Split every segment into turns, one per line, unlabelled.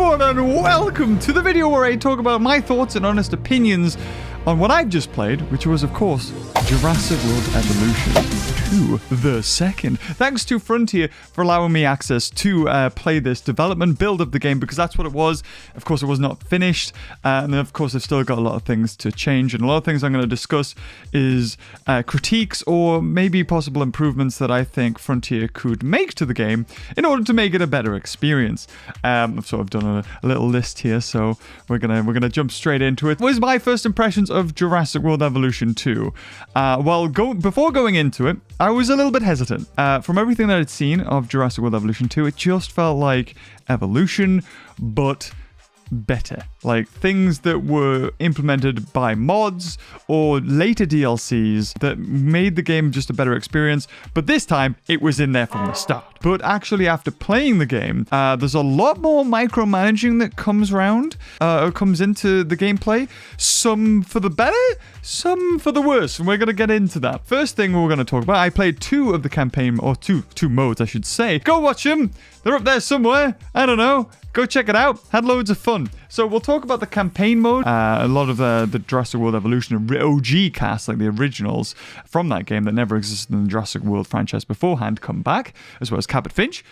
everyone, and welcome to the video where I talk about my thoughts and honest opinions on what I've just played, which was, of course, Jurassic World Evolution 2, the second. Thanks to Frontier for allowing me access to play this development build of the game, because that's what it was. Of course, it was not finished, and of course, I've still got a lot of things to change, and a lot of things I'm going to discuss is critiques or maybe possible improvements that I think Frontier could make to the game in order to make it a better experience. I've sort of done a little list here, so we're gonna jump straight into it. What was my first impressions of Jurassic World Evolution 2? Before going into it, I was a little bit hesitant. From everything that I'd seen of Jurassic World Evolution 2, it just felt like Evolution, but better. Like things that were implemented by mods or later DLCs that made the game just a better experience, but this time it was in there from the start. But actually, after playing the game, there's a lot more micromanaging that comes into the gameplay. Some for the better, some for the worse, and we're going to get into that. First thing we're going to talk about, I played two of the campaign, or two modes I should say. Go watch them. They're up there somewhere. I don't know. Go check it out. Had loads of fun. So we'll talk about the campaign mode. A lot of the Jurassic World Evolution OG cast, like the originals from that game that never existed in the Jurassic World franchise beforehand, come back, as well as Cabot Finch.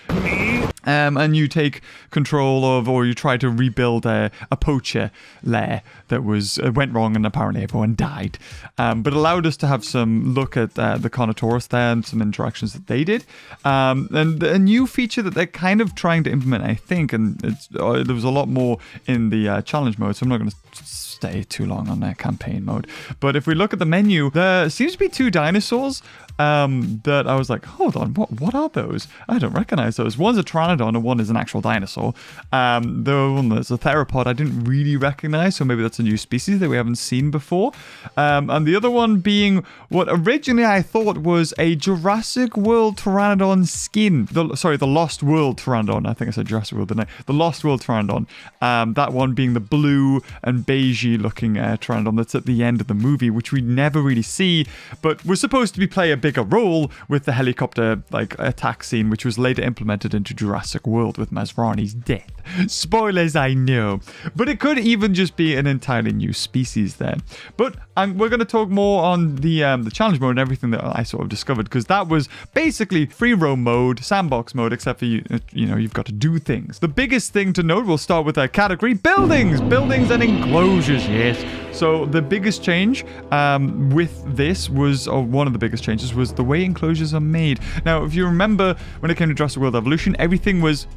And you take control of, or you try to rebuild a poacher lair that went wrong and apparently everyone died. But allowed us to have some look at the Carnotaurus there and some interactions that they did. And a new feature that they're kind of trying to implement, I think, and there was a lot more in the challenge mode, so I'm not going to stay too long on that campaign mode. But if we look at the menu, there seems to be two dinosaurs that I was like, hold on, what are those? I don't recognize those. One's a pteranodon and one is an actual dinosaur. The one that's a theropod I didn't really recognize, so maybe that's a new species that we haven't seen before. And the other one being what originally I thought was a Jurassic World pteranodon skin. The Lost World pteranodon. I think I said Jurassic World, didn't I? The Lost World pteranodon. That one being the blue and beigey looking pteranodon that's at the end of the movie, which we never really see, but was supposed to play a bigger role with the helicopter attack scene, which was later implemented into Jurassic World with Masrani's death. Spoilers, I know, but it could even just be an entirely new species there. But we're going to talk more on the challenge mode and everything that I sort of discovered, because that was basically free roam mode, sandbox mode, except for you've got to do things. The biggest thing to note, we'll start with a category: buildings and enclosures. Yes. So the biggest change with this was, or one of the biggest changes, was the way enclosures are made. Now, if you remember, when it came to Jurassic World Evolution, everything was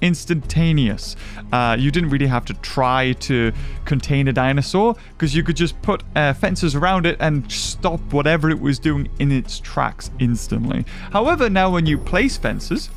instantaneous. You didn't really have to try to contain a dinosaur, because you could just put fences around it and stop whatever it was doing in its tracks instantly. However, now when you place fences,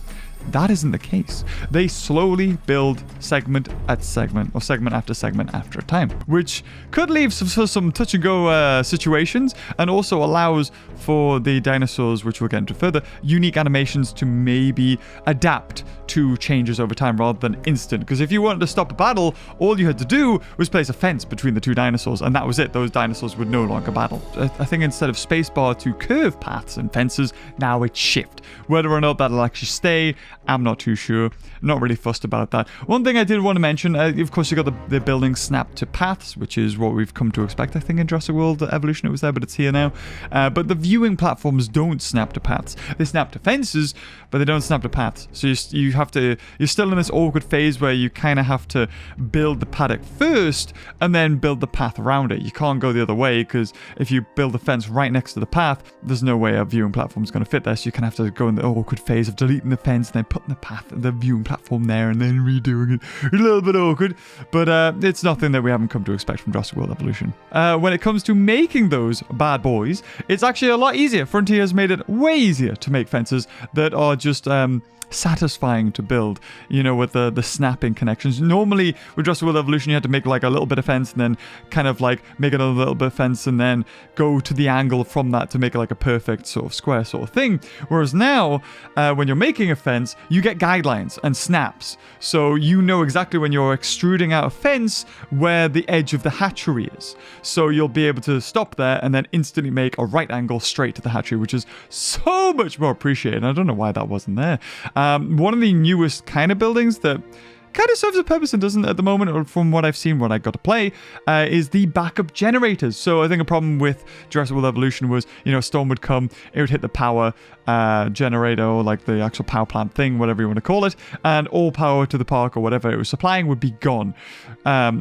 that isn't the case. They slowly build segment at segment, or segment after segment after time, which could leave for some touch-and-go situations, and also allows for the dinosaurs, which we'll get into further, unique animations to maybe adapt to changes over time rather than instant. Because if you wanted to stop a battle, all you had to do was place a fence between the two dinosaurs, and that was it. Those dinosaurs would no longer battle. I think instead of spacebar to curve paths and fences, now it's shift. Whether or not that'll actually stay, I'm not too sure. Not really fussed about that. One thing I did want to mention, of course, you got the buildings snapped to paths, which is what we've come to expect. I think in Jurassic World Evolution it was there, but it's here now. But the viewing platforms don't snap to paths. They snap to fences, but they don't snap to paths. So you're still in this awkward phase where you kind of have to build the paddock first and then build the path around it. You can't go the other way, because if you build a fence right next to the path, there's no way a viewing platform is going to fit there. So you kind of have to go in the awkward phase of deleting the fence and then putting the viewing platform there and then redoing it. A little bit awkward, but it's nothing that we haven't come to expect from Jurassic World Evolution. When it comes to making those bad boys, it's actually a lot easier. Frontier has made it way easier to make fences that are just satisfying to build, with the snapping connections. Normally with Jurassic World Evolution you had to make like a little bit of fence and then kind of like make another little bit of fence and then go to the angle from that to make it like a perfect sort of square sort of thing. Whereas now when you're making a fence, you get guidelines and snaps, so you know exactly when you're extruding out a fence where the edge of the hatchery is, so you'll be able to stop there and then instantly make a right angle straight to the hatchery, which is so much more appreciated. I don't know why that wasn't there. One of the newest kind of buildings that kind of serves a purpose and doesn't at the moment, or from what I've seen, what I got to play, is the backup generators. So I think a problem with Jurassic World Evolution was, a storm would come, it would hit the power generator, or like the actual power plant thing, whatever you want to call it, and all power to the park or whatever it was supplying would be gone.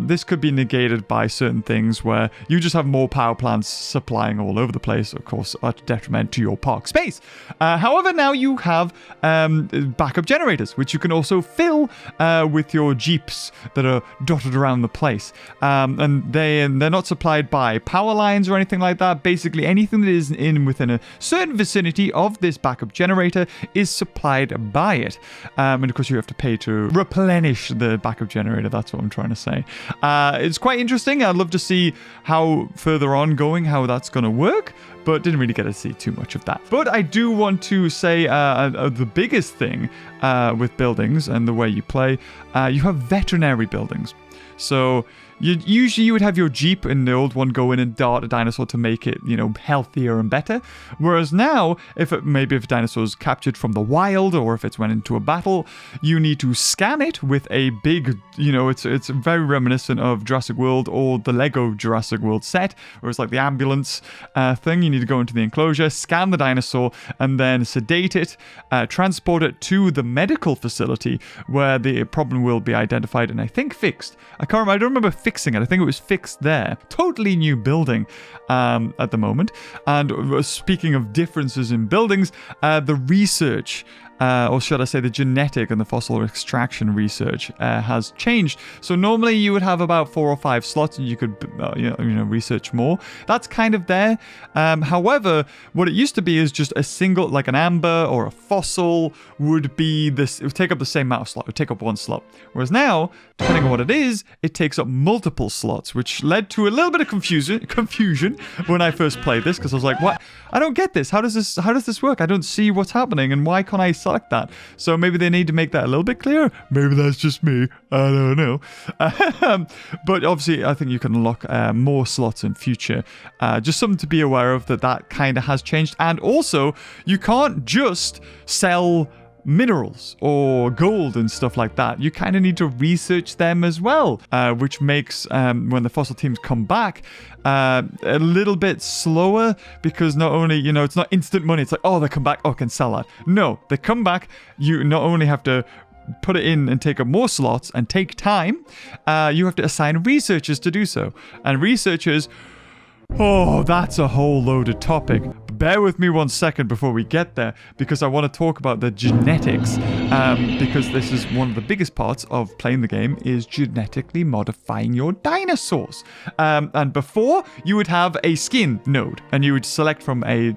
This could be negated by certain things where you just have more power plants supplying all over the place, of course, at detriment to your park space. However, now you have backup generators, which you can also fill with your Jeeps that are dotted around the place. And they're not supplied by power lines or anything like that. Basically, anything that is within a certain vicinity of this backup generator is supplied by it. And of course, you have to pay to replenish the backup generator. That's what I'm trying to say. It's quite interesting. I'd love to see how further on going, how that's going to work, but didn't really get to see too much of that. But I do want to say the biggest thing with buildings and the way you play, you have veterinary buildings. So usually you would have your Jeep and the old one go in and dart a dinosaur to make it, healthier and better. Whereas now, if a dinosaur is captured from the wild or if it's went into a battle, you need to scan it with a big, it's very reminiscent of Jurassic World or the Lego Jurassic World set, where it's like the ambulance thing. You need to go into the enclosure, scan the dinosaur, and then sedate it, transport it to the medical facility where the problem will be identified and I think fixed. I don't remember fixing it. I think it was fixed there. Totally new building at the moment. And speaking of differences in buildings, the research, or should I say the genetic and the fossil extraction research has changed. So normally you would have about 4 or 5 slots and you could research more. That's kind of there. However, what it used to be is just a single, like an amber or a fossil would be this, it would take up the same amount of slot. It would take up 1 slot. Whereas now, depending on what it is, it takes up multiple slots, which led to a little bit of confusion when I first played this, because I was like, what? I don't get this. How does this work? I don't see what's happening, and why can't I select that? So maybe they need to make that a little bit clearer. Maybe that's just me. I don't know. But obviously, I think you can unlock more slots in future. Just something to be aware of, that kind of has changed. And also, you can't just sell minerals or gold and stuff like that. You kind of need to research them as well, which makes when the fossil teams come back a little bit slower, because not only, it's not instant money. It's like, oh, they come back, oh, I can sell that. No, they come back, you not only have to put it in and take up more slots and take time, you have to assign researchers to do so. And researchers, oh, that's a whole loaded topic. Bear with me 1 second before we get there, because I want to talk about the genetics, because this is one of the biggest parts of playing the game, is genetically modifying your dinosaurs. And before, you would have a skin node, and you would select from a,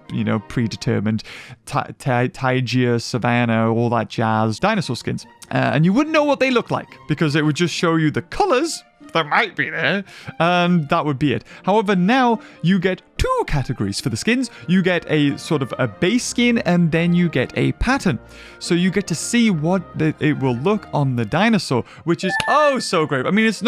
predetermined Tygia, Savannah, all that jazz dinosaur skins. And you wouldn't know what they look like, because it would just show you the colors that might be there, and that would be it. However, now you get 2 categories for the skins. You get a sort of a base skin, and then you get a pattern. So you get to see what it will look on the dinosaur, which is oh so great. I mean, it's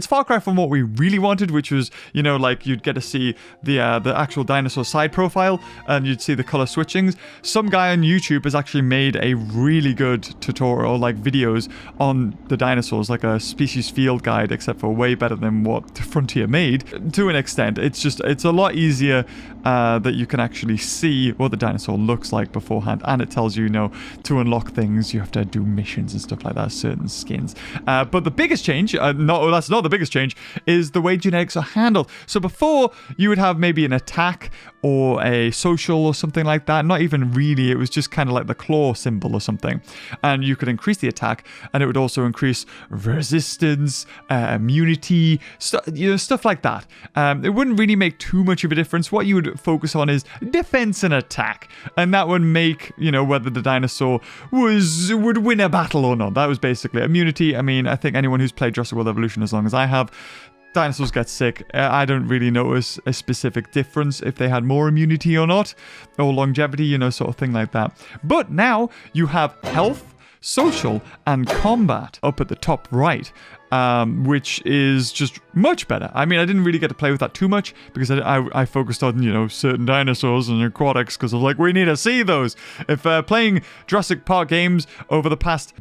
far cry from what we really wanted, which was, like you'd get to see the actual dinosaur side profile, and you'd see the color switchings. Some guy on YouTube has actually made a really good tutorial, like videos on the dinosaurs, like a species field guide, except for way better than what Frontier made to an extent. It's a lot easier that you can actually see what the dinosaur looks like beforehand, and it tells you, to unlock things you have to do missions and stuff like that, certain skins. But the biggest change, that's not the biggest change, is the way genetics are handled. So before, you would have maybe an attack or a social or something like that. Not even really, it was just kind of like the claw symbol or something, and you could increase the attack, and it would also increase resistance, immunity, stuff like that. It wouldn't really make too much of a difference. What you would focus on is defense and attack, and that would make, whether the dinosaur would win a battle or not. That was basically immunity. I mean, I think anyone who's played Jurassic World Evolution as long as I have, dinosaurs get sick. I don't really notice a specific difference if they had more immunity or not, or longevity, sort of thing like that. But now you have health, social, and combat up at the top right. which is just much better. I mean, I didn't really get to play with that too much because I focused on, you know, certain dinosaurs and aquatics because I was like, we need to see those. If playing Jurassic Park games over the past,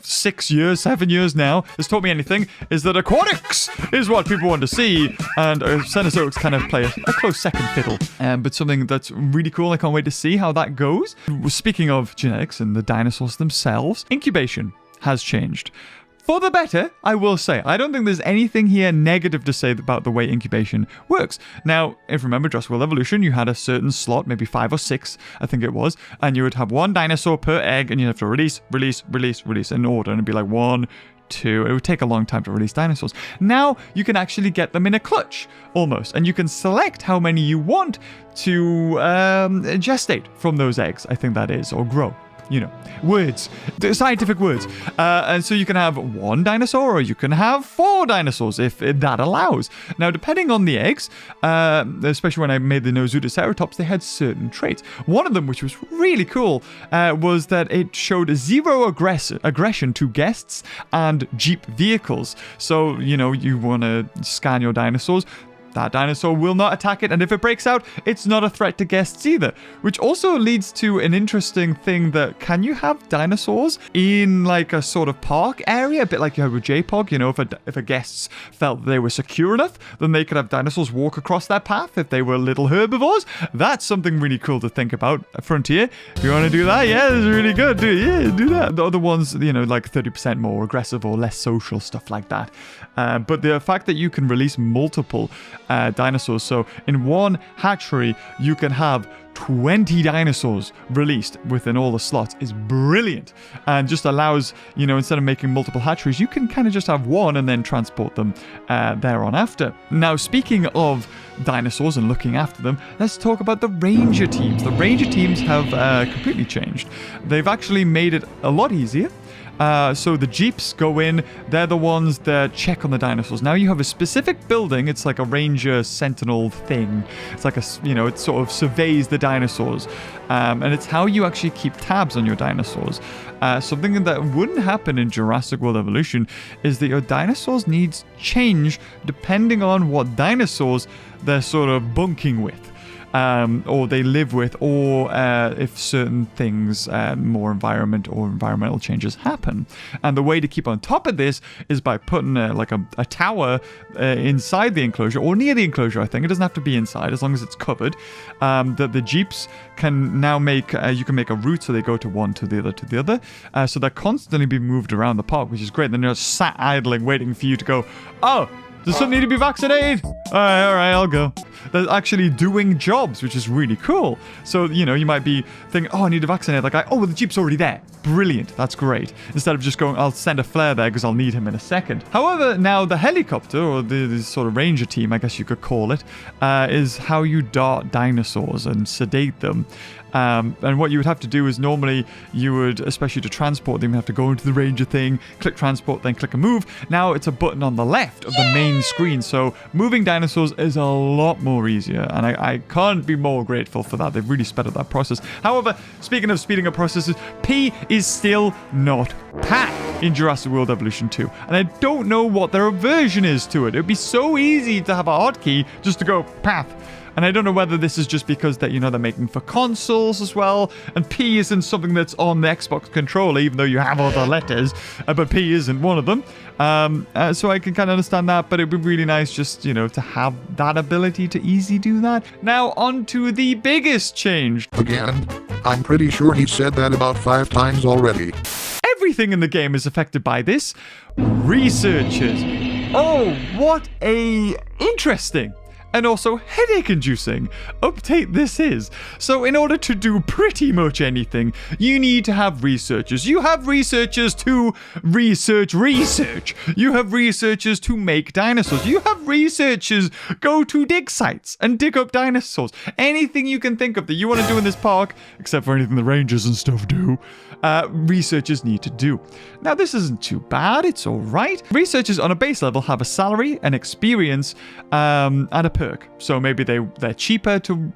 6 years, 7 years now has taught me anything, is that aquatics is what people want to see, and Cenozoics kind of play a close second fiddle. But something that's really cool, I can't wait to see how that goes. Speaking of genetics and the dinosaurs themselves, incubation has changed. For the better, I will say. I don't think there's anything here negative to say about the way incubation works. Now, if you remember Jurassic World Evolution, you had a certain slot, maybe 5 or 6, I think it was, and you would have 1 dinosaur per egg, and you'd have to release in order, and it'd be like 1, 2. It would take a long time to release dinosaurs. Now, you can actually get them in a clutch, almost, and you can select how many you want to gestate from those eggs, I think that is, or grow. You know, words, scientific words. And so you can have 1 dinosaur or you can have 4 dinosaurs if that allows. Now, depending on the eggs, especially when I made the Nozotoceratops, they had certain traits. One of them, which was really cool, was that it showed 0 aggression to guests and Jeep vehicles. So, you know, you want to scan your dinosaurs. That dinosaur will not attack it, and if it breaks out, it's not a threat to guests either. Which also leads to an interesting thing that, can you have dinosaurs in like a sort of park area? A bit like you have with JPOG, you know, if a guests felt they were secure enough, then they could have dinosaurs walk across that path if they were little herbivores. That's something really cool to think about. Frontier, if you want to do that, yeah, it's really good. Do that. The other ones, you know, like 30% more aggressive or less social, stuff like that. But the fact that you can release multiple dinosaurs. So in one hatchery, you can have 20 dinosaurs released within all the slots is brilliant, and just allows, you know, instead of making multiple hatcheries, you can kind of just have one and then transport them there on after. Now, speaking of dinosaurs and looking after them, let's talk about the ranger teams. The ranger teams have completely changed. They've actually made it a lot easier. So the Jeeps go in, they're the ones that check on the dinosaurs. Now you have a specific building, it's like a ranger sentinel thing. It's like it sort of surveys the dinosaurs. And it's how you actually keep tabs on your dinosaurs. Something that wouldn't happen in Jurassic World Evolution is that your dinosaurs needs change depending on what dinosaurs they're sort of bunking with. Or they live with, or if certain things, more environment or environmental changes happen. And the way to keep on top of this is by putting a tower inside the enclosure, or near the enclosure, I think. It doesn't have to be inside, as long as it's covered. That the Jeeps can now make, you can make a route so they go to one, to the other, to the other. So they're constantly being moved around the park, which is great. Then they're just sat idling, waiting for you to go, oh, does someone need to be vaccinated? All right, I'll go. They're actually doing jobs, which is really cool. So, you know, you might be thinking, oh, I need to vaccinate that guy. Oh, well, the Jeep's already there. Brilliant. That's great. Instead of just going, I'll send a flare there because I'll need him in a second. However, now the helicopter, or the sort of ranger team, I guess you could call it, is how you dart dinosaurs and sedate them. And what you would have to do is normally you would, especially to transport them, you have to go into the ranger thing, click transport, then click a move. Now it's a button on the left of the main screen. So moving dinosaurs is a lot more easier. And I can't be more grateful for that. They've really sped up that process. However, speaking of speeding up processes, P is still not packed in Jurassic World Evolution 2. And I don't know what their aversion is to it. It would be so easy to have a hotkey just to go path. And I don't know whether this is just because that, you know, they're making for consoles as well, and P isn't something that's on the Xbox controller, even though you have other letters, but P isn't one of them. So I can kind of understand that, but it'd be really nice just, you know, to have that ability to easily do that. Now, on to the biggest change.
Again, I'm pretty sure he said that about 5 times already.
Everything in the game is affected by this. Researchers. Oh, what a interesting and also headache-inducing update this is. So in order to do pretty much anything, you need to have researchers. You have researchers to research. You have researchers to make dinosaurs. You have researchers go to dig sites and dig up dinosaurs. Anything you can think of that you want to do in this park, except for anything the rangers and stuff do, researchers need to do. Now, this isn't too bad. It's all right. Researchers on a base level have a salary, an experience, and a perk. So maybe they're cheaper to,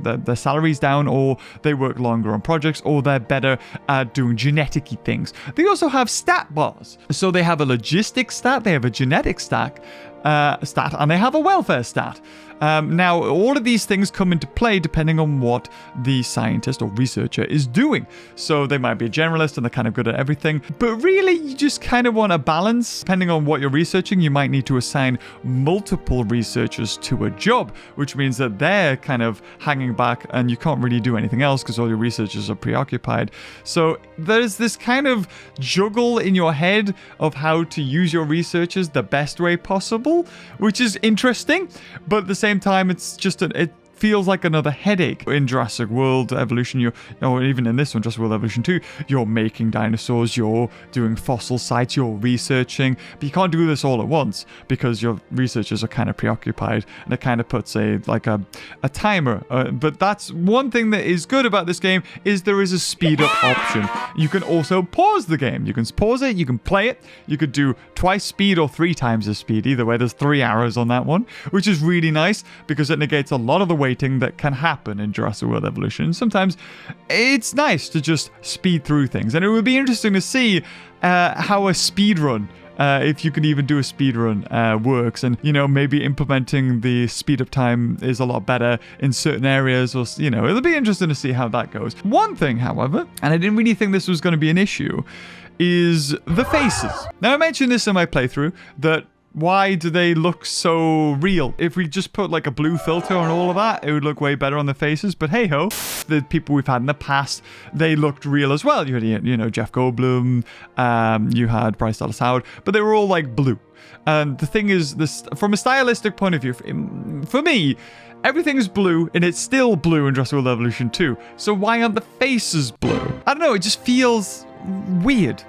their salary's down, or they work longer on projects, or they're better at doing genetic-y things. They also have stat bars. So they have a logistics stat, they have a genetic stat, and they have a welfare stat. Now, all of these things come into play depending on what the scientist or researcher is doing. So they might be a generalist and they're kind of good at everything. But really, you just kind of want a balance. Depending on what you're researching, you might need to assign multiple researchers to a job, which means that they're kind of hanging back and you can't really do anything else because all your researchers are preoccupied. So there's this kind of juggle in your head of how to use your researchers the best way possible, which is interesting. But at the same time, it's just it feels like another headache. In Jurassic World Evolution, or even in this one, Jurassic World Evolution 2, you're making dinosaurs, you're doing fossil sites, you're researching, but you can't do this all at once because your researchers are kind of preoccupied, and it kind of puts a timer. But that's one thing that is good about this game, is there is a speed up option. You can also pause the game. You can pause it, you can play it, you could do twice speed or 3 times the speed. Either way, there's 3 arrows on that one, which is really nice because it negates a lot of the waiting that can happen in Jurassic World Evolution. Sometimes it's nice to just speed through things, and it would be interesting to see how a speed run, if you can even do a speed run, works, and maybe implementing the speed up time is a lot better in certain areas, or it'll be interesting to see how that goes. One thing, however, and I didn't really think this was going to be an issue, is the faces. Now, I mentioned this in my playthrough, that why do they look so real? If we just put like a blue filter on all of that, it would look way better on the faces. But hey ho, the people we've had in the past, they looked real as well. You had, Jeff Goldblum, you had Bryce Dallas Howard, but they were all like blue. And the thing is, this from a stylistic point of view, for me, everything is blue, and it's still blue in Jurassic World Evolution 2. So why aren't the faces blue? I don't know, it just feels weird.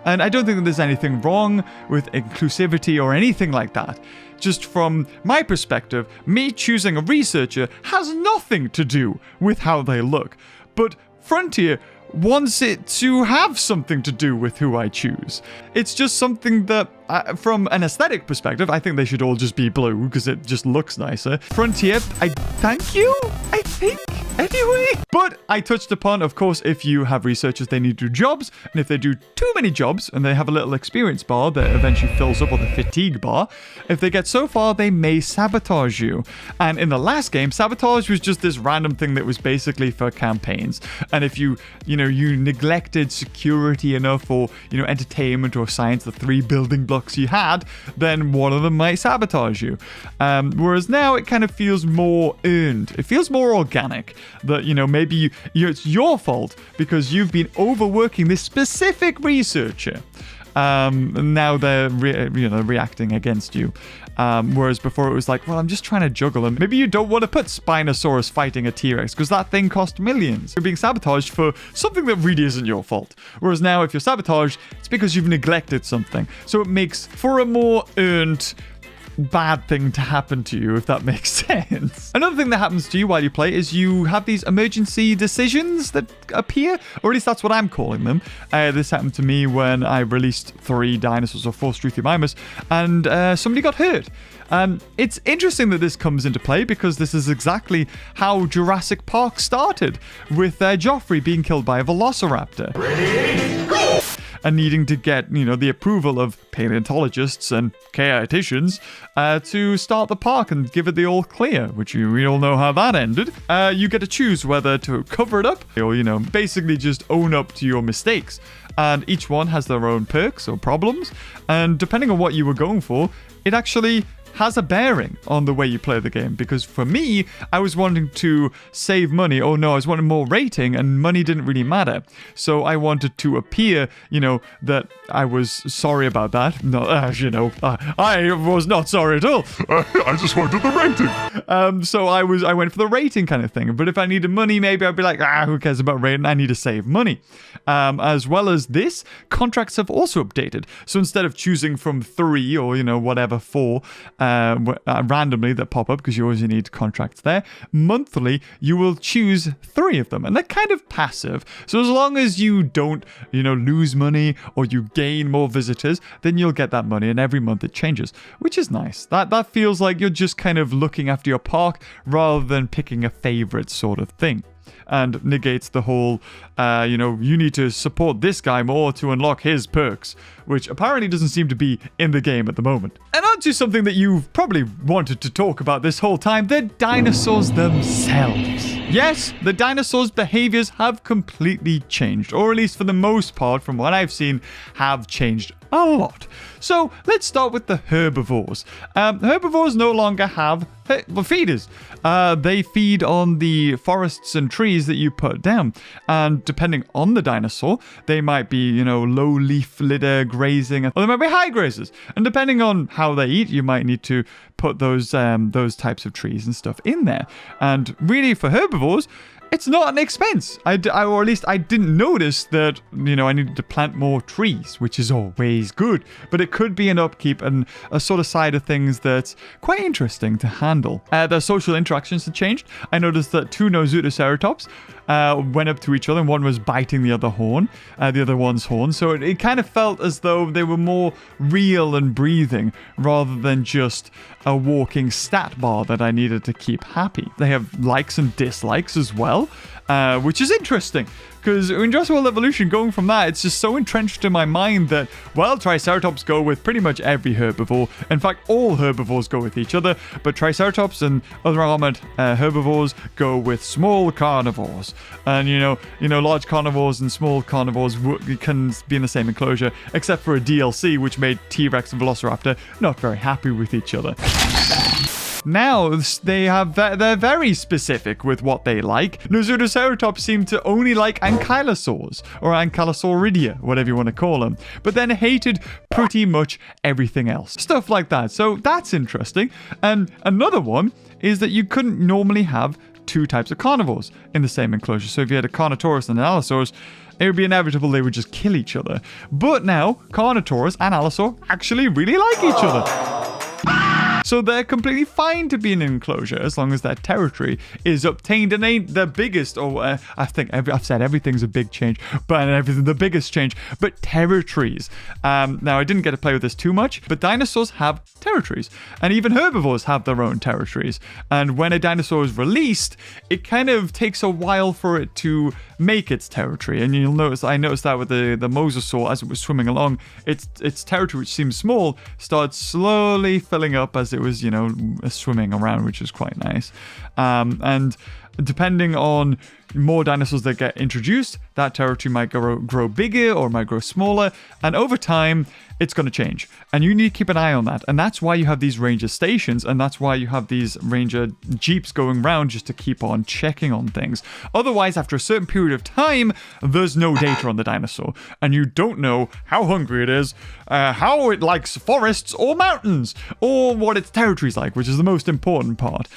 And I don't think that there's anything wrong with inclusivity or anything like that. Just from my perspective, me choosing a researcher has nothing to do with how they look. But Frontier wants it to have something to do with who I choose. It's just something that, from an aesthetic perspective, I think they should all just be blue because it just looks nicer. Frontier, I thank you, I think, anyway. But I touched upon, of course, if you have researchers, they need to do jobs, and if they do too many jobs and they have a little experience bar that eventually fills up, or the fatigue bar, if they get so far, they may sabotage you. And in the last game, sabotage was just this random thing that was basically for campaigns. And if you neglected security enough, or entertainment or science, the 3 building blocks you had, then one of them might sabotage you. Whereas now it kind of feels more earned. It feels more organic. That maybe it's your fault because you've been overworking this specific researcher. Now they're reacting against you. Whereas before it was like, well, I'm just trying to juggle them. Maybe you don't want to put Spinosaurus fighting a T-Rex because that thing cost millions. You're being sabotaged for something that really isn't your fault. Whereas now if you're sabotaged, it's because you've neglected something. So it makes for a more earned bad thing to happen to you, if that makes sense. Another thing that happens to you while you play is you have these emergency decisions that appear, or at least that's what I'm calling them. This happened to me when I released 3 dinosaurs or 4 Struthiomimus, and somebody got hurt. It's interesting that this comes into play because this is exactly how Jurassic Park started, with Joffrey being killed by a velociraptor. Ready, go! And needing to get, the approval of paleontologists and chaoticians to start the park and give it the all clear, which we all know how that ended. You get to choose whether to cover it up or, basically just own up to your mistakes. And each one has their own perks or problems. And depending on what you were going for, it actually has a bearing on the way you play the game. Because for me, I was wanting to save money. Oh no, I was wanting more rating, and money didn't really matter. So I wanted to appear, that I was sorry about that. No, I was not sorry at all.
I just wanted the rating.
So I went for the rating kind of thing. But if I needed money, maybe I'd be like, who cares about rating? I need to save money. As well as this, contracts have also updated. So instead of choosing from 3 or, whatever, 4 randomly that pop up, because you always need contracts there, monthly, you will choose 3 of them. And they're kind of passive. So as long as you don't, lose money or you gain more visitors, then you'll get that money. And every month it changes, which is nice. That feels like you're just kind of looking after your park rather than picking a favorite sort of thing. And negates the whole, you need to support this guy more to unlock his perks, which apparently doesn't seem to be in the game at the moment. And on to something that you've probably wanted to talk about this whole time, the dinosaurs themselves. Yes, the dinosaurs' behaviors have completely changed, or at least for the most part, from what I've seen, have changed a lot. So let's start with the herbivores. Herbivores no longer have feeders. They feed on the forests and trees that you put down. And depending on the dinosaur, they might be, low leaf litter grazing, or they might be high grazers. And depending on how they eat, you might need to put those types of trees and stuff in there. And really, for herbivores, it's not an expense. Or at least I didn't notice that, I needed to plant more trees, which is always good. But it could be an upkeep and a sort of side of things that's quite interesting to handle. Their social interactions have changed. I noticed that 2 Nozotoceratops went up to each other, and one was biting the other one's horn. So it kind of felt as though they were more real and breathing rather than just a walking stat bar that I needed to keep happy. They have likes and dislikes as well, which is interesting. Because in Jurassic World Evolution, going from that, it's just so entrenched in my mind that, well, Triceratops go with pretty much every herbivore. In fact, all herbivores go with each other, but Triceratops and other armored herbivores go with small carnivores. And, large carnivores and small carnivores can be in the same enclosure, except for a DLC, which made T-Rex and Velociraptor not very happy with each other. Now, they're very specific with what they like. Nozotoceratops seem to only like ankylosaurs, or ankylosauridia, whatever you want to call them, but then hated pretty much everything else. Stuff like that. So that's interesting. And another one is that you couldn't normally have 2 types of carnivores in the same enclosure. So if you had a Carnotaurus and an Allosaurus, it would be inevitable they would just kill each other. But now, Carnotaurus and Allosaur actually really like each other. So they're completely fine to be in an enclosure as long as their territory is obtained and ain't the biggest, or I think I've said everything's a big change, but everything the biggest change, but territories. Now, I didn't get to play with this too much, but dinosaurs have territories, and even herbivores have their own territories. And when a dinosaur is released, it kind of takes a while for it to make its territory. And you'll notice, I noticed that with the mosasaur as it was swimming along, its territory, which seems small, started slowly filling up as it was, swimming around, which is quite nice. And depending on more dinosaurs that get introduced, that territory might grow bigger or might grow smaller. And over time, it's going to change. And you need to keep an eye on that. And that's why you have these ranger stations. And that's why you have these ranger jeeps going around just to keep on checking on things. Otherwise, after a certain period of time, there's no data on the dinosaur. And you don't know how hungry it is, how it likes forests or mountains, or what its territory is like, which is the most important part.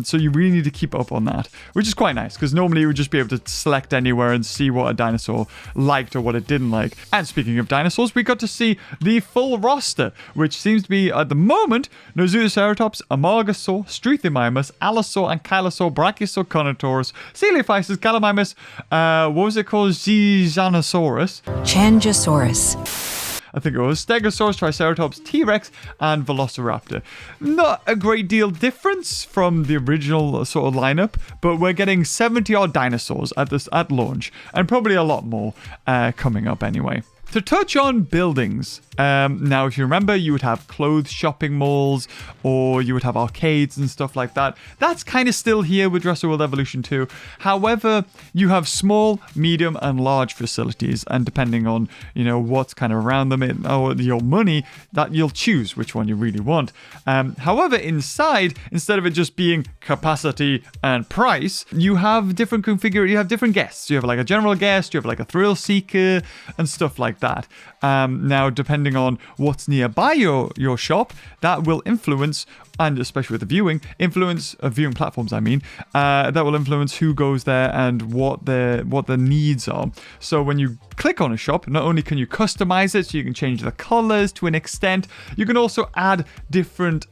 So you really need to keep up on that, which is quite nice, because normally you would just be able to select anywhere and see what a dinosaur liked or what it didn't like. And speaking of dinosaurs, we got to see the full roster, which seems to be, at the moment, Nozotoceratops, Amargasaur, Struthiomimus, Allosaur, Ankylosaur, Brachiosaur, Carnotaurus, Coelophysis, Gallimimus, what was it called? Zizanosaurus.
Changosaurus.
I think it was Stegosaurus, Triceratops, T-Rex, and Velociraptor. Not a great deal difference from the original sort of lineup, but we're getting 70-odd dinosaurs at launch, and probably a lot more coming up anyway. To touch on buildings, now if you remember, you would have clothes shopping malls, or you would have arcades and stuff like that. That's kind of still here with Jurassic World Evolution 2. However, you have small, medium, and large facilities, and depending on, what's kind of around them, or your money, that you'll choose which one you really want. However, inside, instead of it just being capacity and price, you have different you have different guests. You have like a general guest, you have like a thrill seeker, and stuff like that. Now, depending on what's nearby your shop, that will influence, and especially with the viewing platforms, that will influence who goes there and what their needs are. So when you click on a shop, not only can you customize it, so you can change the colors to an extent, you can also add different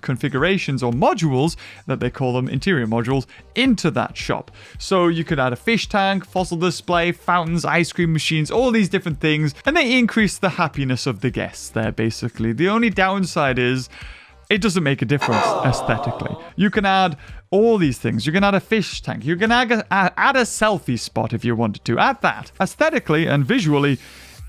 configurations or modules, that they call them, interior modules, into that shop. So you could add a fish tank, fossil display, fountains, ice cream machines, all these different things, and they increase the happiness of the guests there, basically. The only downside is it doesn't make a difference aesthetically. You can add all these things. You can add a fish tank. You can add a selfie spot if you wanted to. Add that. Aesthetically and visually,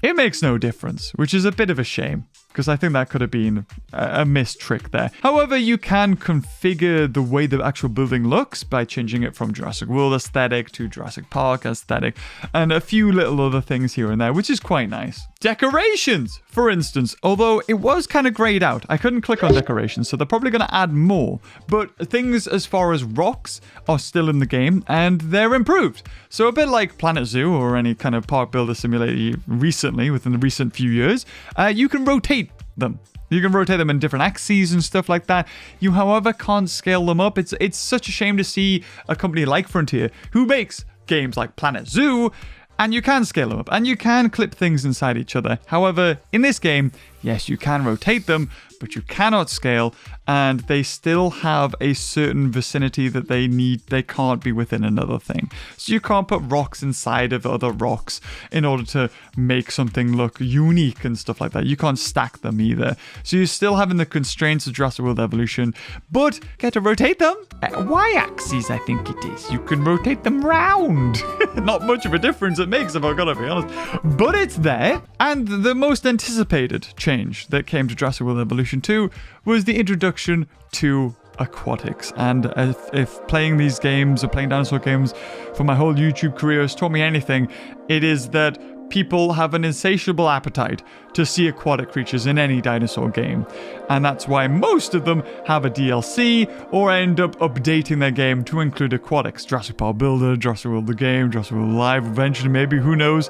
it makes no difference, which is a bit of a shame, because I think that could have been a missed trick there. However, you can configure the way the actual building looks by changing it from Jurassic World aesthetic to Jurassic Park aesthetic, and a few little other things here and there, which is quite nice. Decorations, for instance, although it was kind of grayed out. I couldn't click on decorations, so they're probably going to add more. But things as far as rocks are still in the game, and they're improved. So a bit like Planet Zoo or any kind of park builder simulator recently, within the recent few years, you can rotate them. You can rotate them in different axes and stuff like that. You, however, can't scale them up. It's such a shame to see a company like Frontier, who makes games like Planet Zoo, and you can scale them up, and you can clip things inside each other. However, in this game, yes, you can rotate them, but you cannot scale, and they still have a certain vicinity that they need. They can't be within another thing. So you can't put rocks inside of other rocks in order to make something look unique and stuff like that. You can't stack them either. So you're still having the constraints of Jurassic World Evolution, but get to rotate them at y-axis, I think it is. You can rotate them round. Not much of a difference it makes, if I've got to be honest. But it's there. And the most anticipated change that came to Jurassic World Evolution 2 was the introduction to aquatics. And if playing these games or playing dinosaur games for my whole YouTube career has taught me anything, it is that people have an insatiable appetite to see aquatic creatures in any dinosaur game. And that's why most of them have a DLC or end up updating their game to include aquatics. Jurassic Park Builder, Jurassic World the game, Jurassic World Live eventually, maybe, who knows.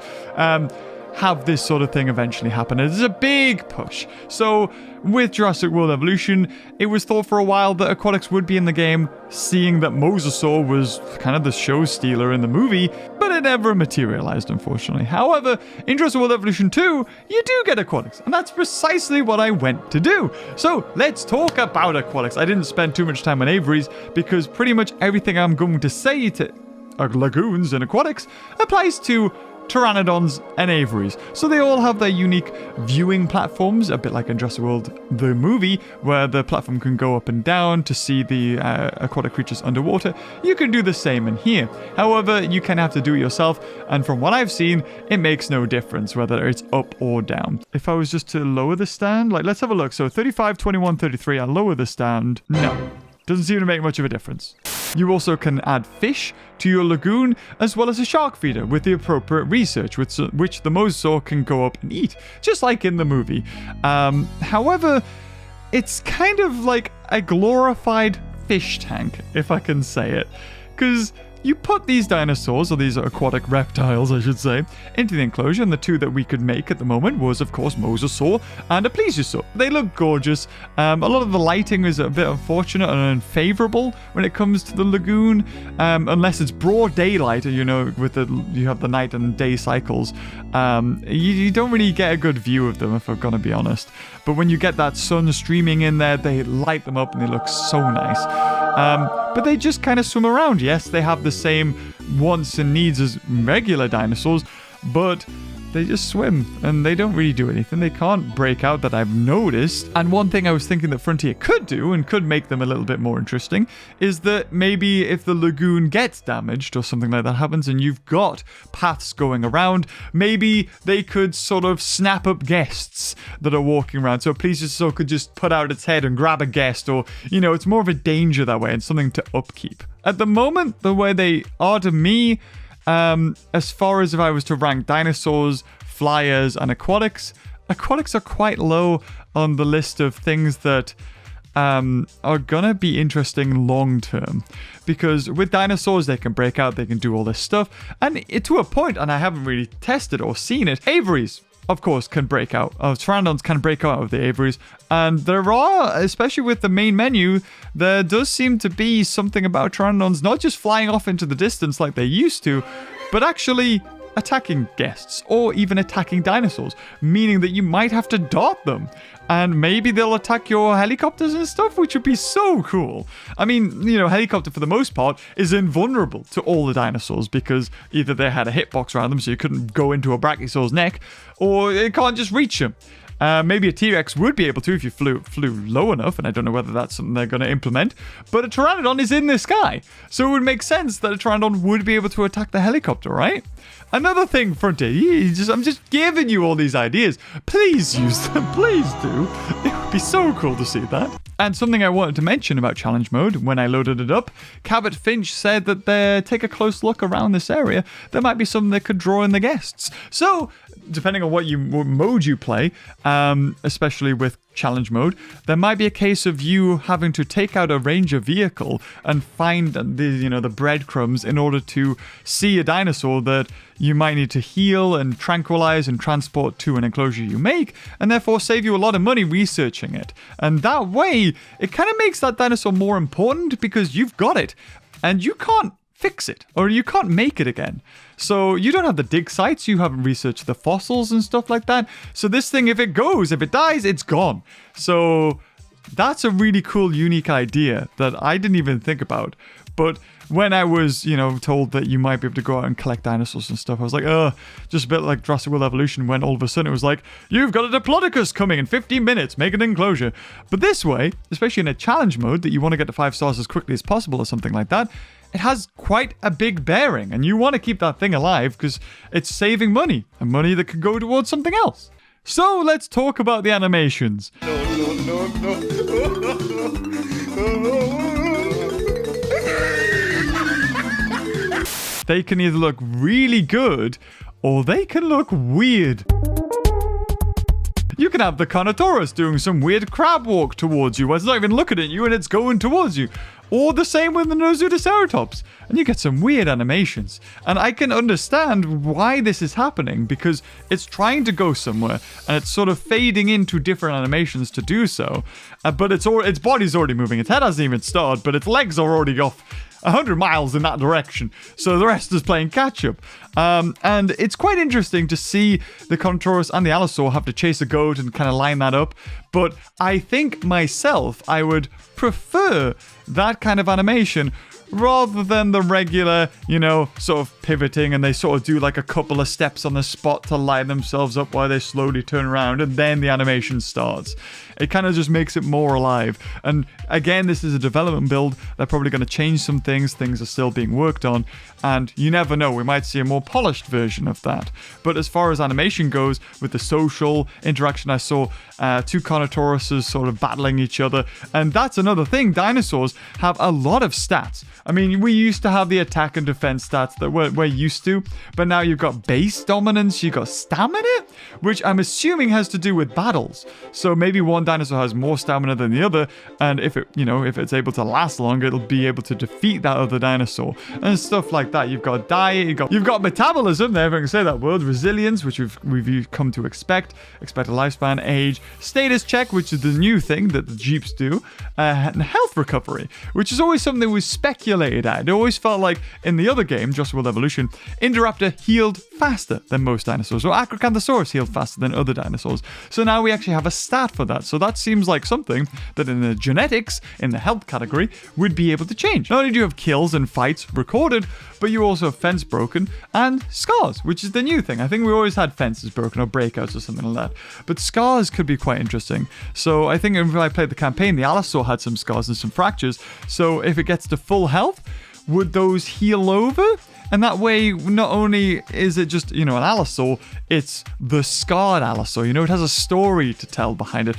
Have this sort of thing eventually happen. It's a big push. So with Jurassic World Evolution, it was thought for a while that aquatics would be in the game, seeing that Mosasaur was kind of the show stealer in the movie, but it never materialized, unfortunately. However, in Jurassic World Evolution 2, you do get aquatics, and that's precisely what I went to do. So let's talk about aquatics. I didn't spend too much time on aviaries, because pretty much everything I'm going to say to lagoons and aquatics applies to pteranodons and aviaries. So they all have their unique viewing platforms, a bit like in Jurassic World the movie, where the platform can go up and down to see the aquatic creatures underwater. You can do the same in here. However, you can have to do it yourself, and from what I've seen, it makes no difference whether it's up or down. If I was just to lower the stand, like, let's have a look. So 35, 21, 33, I lower the stand. No. Doesn't seem to make much of a difference. You also can add fish to your lagoon, as well as a shark feeder with the appropriate research, which the mosasaur can go up and eat, just like in the movie. However, it's kind of like a glorified fish tank, if I can say it, because you put these dinosaurs, or these aquatic reptiles, I should say, into the enclosure, and the two that we could make at the moment was, of course, Mosasaur and a Plesiosaur. They look gorgeous. A lot of the lighting is a bit unfortunate and unfavorable when it comes to the lagoon, unless it's broad daylight, you know, you have the night and day cycles. You don't really get a good view of them, if I'm gonna be honest. But when you get that sun streaming in there, they light them up and they look so nice. But they just kind of swim around. Yes, they have the same wants and needs as regular dinosaurs, but they just swim and they don't really do anything. They can't break out, that I've noticed. And one thing I was thinking that Frontier could do and could make them a little bit more interesting is that maybe if the lagoon gets damaged or something like that happens and you've got paths going around, maybe they could sort of snap up guests that are walking around. So a plesiosaur could just put out its head and grab a guest, or, you know, it's more of a danger that way and something to upkeep. At the moment, the way they are to me, as far as if I was to rank dinosaurs, flyers, and aquatics are quite low on the list of things that are gonna be interesting long term. Because with dinosaurs, they can break out, they can do all this stuff, and to a point, and I haven't really tested or seen it, aviaries of course, can break out. Pteranodons can break out of the aviaries. And there are, especially with the main menu, there does seem to be something about Pteranodons not just flying off into the distance like they used to, but actually attacking guests or even attacking dinosaurs, meaning that you might have to dart them. And maybe they'll attack your helicopters and stuff, which would be so cool. I mean, you know, helicopter for the most part is invulnerable to all the dinosaurs because either they had a hitbox around them so you couldn't go into a brachiosaur's neck, or it can't just reach them. Maybe a T-Rex would be able to if you flew low enough, and I don't know whether that's something they're going to implement. But a Pteranodon is in the sky, so it would make sense that a Pteranodon would be able to attack the helicopter, right? Another thing, Frontier, I'm just giving you all these ideas. Please use them, please do. It would be so cool to see that. And something I wanted to mention about challenge mode when I loaded it up, Cabot Finch said that they take a close look around this area. There might be something that could draw in the guests. So, depending on what mode you play, especially with challenge mode, there might be a case of you having to take out a ranger vehicle and find the breadcrumbs in order to see a dinosaur that you might need to heal and tranquilize and transport to an enclosure you make, and therefore save you a lot of money researching it. And that way, it kind of makes that dinosaur more important because you've got it, and you can't fix it, or you can't make it again. So you don't have the dig sites, you haven't researched the fossils and stuff like that. So this thing, if it dies, it's gone. So that's a really cool, unique idea that I didn't even think about. But when I was, told that you might be able to go out and collect dinosaurs and stuff, I was like, just a bit like Jurassic World Evolution, when all of a sudden it was like, you've got a Diplodocus coming in 15 minutes, make an enclosure. But this way, especially in a challenge mode that you want to get to 5 stars as quickly as possible or something like that, it has quite a big bearing, and you want to keep that thing alive because it's saving money, and money that could go towards something else. So let's talk about the animations. They can either look really good, or they can look weird. You can have the Carnotaurus doing some weird crab walk towards you, where it's not even looking at you and it's going towards you. Or the same with the Nozotoceratops. And you get some weird animations. And I can understand why this is happening, because it's trying to go somewhere and it's sort of fading into different animations to do so. But its body's already moving. Its head hasn't even started, but its legs are already off 100 miles in that direction. So the rest is playing catch up. And it's quite interesting to see the Carnotaurus and the Allosaur have to chase a goat and kind of line that up. But I think myself, I would prefer that kind of animation rather than the regular, sort of pivoting, and they sort of do like a couple of steps on the spot to line themselves up while they slowly turn around, and then the animation starts. It kind of just makes it more alive. And again, this is a development build. They're probably going to change some things. Things are still being worked on, and you never know. We might see a more polished version of that. But as far as animation goes, with the social interaction, I saw 2 Carnotauruses sort of battling each other. And that's another thing. Dinosaurs have a lot of stats. I mean, we used to have the attack and defense stats that we're used to, but now you've got base dominance, you've got stamina, which I'm assuming has to do with battles. So maybe one dinosaur has more stamina than the other, and if it's able to last longer, it'll be able to defeat that other dinosaur and stuff like that. You've got diet, you've got metabolism, there if I can say that word, resilience, which we've come to expected lifespan, age, status check, which is the new thing that the Jeeps do, and health recovery, which is always something that was speculated at. It always felt like in the other game, Jurassic World Evolution, Indoraptor healed faster than most dinosaurs, or Acrocanthosaurus healed faster than other dinosaurs. So now we actually have a stat for that. So that seems like something that in the genetics, in the health category, would be able to change. Not only do you have kills and fights recorded, but you also have fence broken and scars, which is the new thing. I think we always had fences broken or breakouts or something like that. But scars could be quite interesting. So I think if I played the campaign, the Allosaur had some scars and some fractures. So if it gets to full health, would those heal over? And that way, not only is it just, an Allosaur, it's the scarred Allosaur. It has a story to tell behind it.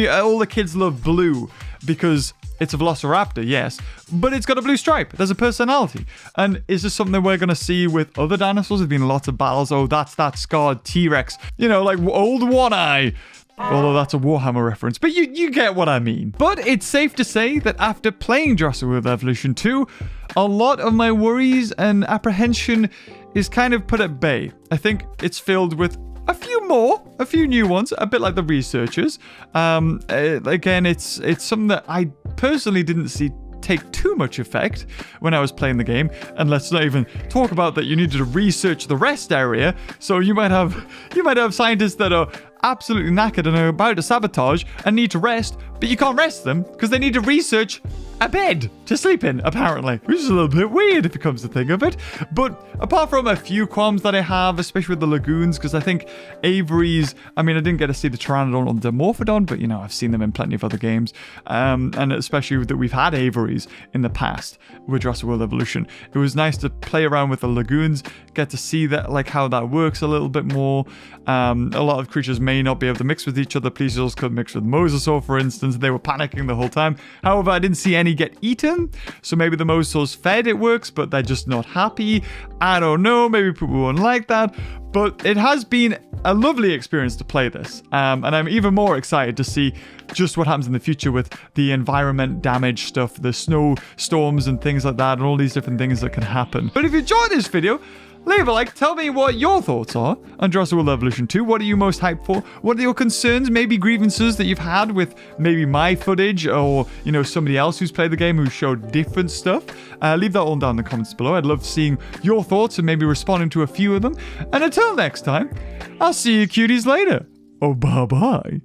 All the kids love blue because it's a Velociraptor, yes, but it's got a blue stripe. There's a personality. And is this something that we're going to see with other dinosaurs? There's been lots of battles. Oh, that's that scarred T-Rex. Like old One Eye. Although that's a Warhammer reference, but you get what I mean. But it's safe to say that after playing Jurassic World Evolution 2, a lot of my worries and apprehension is kind of put at bay. I think it's filled with a few new ones, a bit like the researchers. Again, it's something that I personally didn't see take too much effect when I was playing the game, and let's not even talk about that you needed to research the rest area. So you might have scientists that are absolutely knackered and are about to sabotage and need to rest, but you can't rest them because they need to research a bed to sleep in, apparently, which is a little bit weird if it comes to think of it. But apart from a few qualms that I have, especially with the lagoons, because I think Avery's, I mean, I didn't get to see the Pteranodon or the Morphodon, but, you know, I've seen them in plenty of other games, and especially that we've had Averys in the past with Jurassic World Evolution. It was nice to play around with the lagoons, get to see that, like, how that works a little bit more. A lot of creatures may not be able to mix with each other. Plesiosaurs could mix with Mosasaur, for instance. They were panicking the whole time. However, I didn't see any get eaten, so maybe the Mosasaurs fed, it works, but they're just not happy. I don't know, maybe people won't like that, but it has been a lovely experience to play this, and I'm even more excited to see just what happens in the future with the environment damage stuff, the snow storms and things like that, and all these different things that can happen. But if you enjoyed this video, leave a like, tell me what your thoughts are on Jurassic World Evolution 2. What are you most hyped for? What are your concerns, maybe grievances that you've had with maybe my footage or, you know, somebody else who's played the game who showed different stuff? Leave that all down in the comments below. I'd love seeing your thoughts and maybe responding to a few of them. And until next time, I'll see you cuties later. Oh, bye-bye.